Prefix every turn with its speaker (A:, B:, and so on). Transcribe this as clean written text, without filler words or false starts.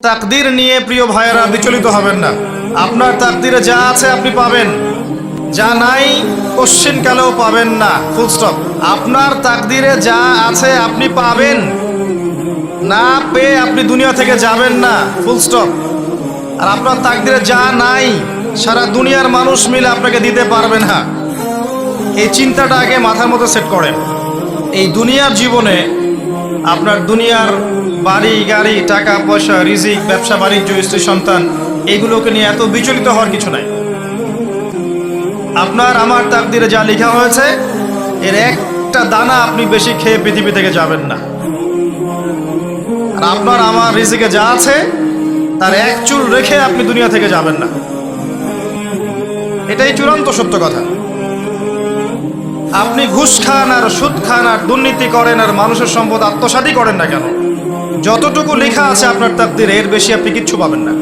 A: তাকদীর নিয়ে প্রিয় ভাইয়েরা বিচলিত হবেন না। আপনার তাকদীরে যা আছে আপনি পাবেন, যা নাই কোশ্চিনকালেও পাবেন না, ফুল স্টপ। আপনার তাকদীরে যা আছে আপনি পাবেন, না পেয়ে আপনি দুনিয়া থেকে যাবেন না, ফুল স্টপ। আর আপনার তাকদীরে যা নাই সারা দুনিয়ার মানুষ মিলে আপনাকে দিতে পারবে না। এই চিন্তাটা আগে মাথার মধ্যে সেট করেন। এই দুনিয়ার জীবনে আপনার দুনিয়ার বাড়ি গাড়ি, টাকা পয়সা, রিজিক, ব্যবসা বাণিজ্য, স্ত্রী সন্তান, এগুলোকে নিয়ে এত বিচলিত হওয়ার কিছু নাই। আপনার আমার তাকদীরে যা লেখা হয়েছে এর একটা দানা আপনি বেশি খেয়ে পৃথিবী থেকে যাবেন না। আর আপনার আমার রিজিকে যা আছে তার এক চুল রেখে আপনি দুনিয়া থেকে যাবেন না। এটাই চূড়ান্ত সত্য কথা। আপনি ঘুষ খান আর সুদ খান আর দুর্নীতি করেন আর মানুষের সম্পদ আত্মসাৎই করেন না কেন, যতটুকু লেখা আছে আপনার তাকদীরে এর বেশি আপনি কিচ্ছু পাবেন না।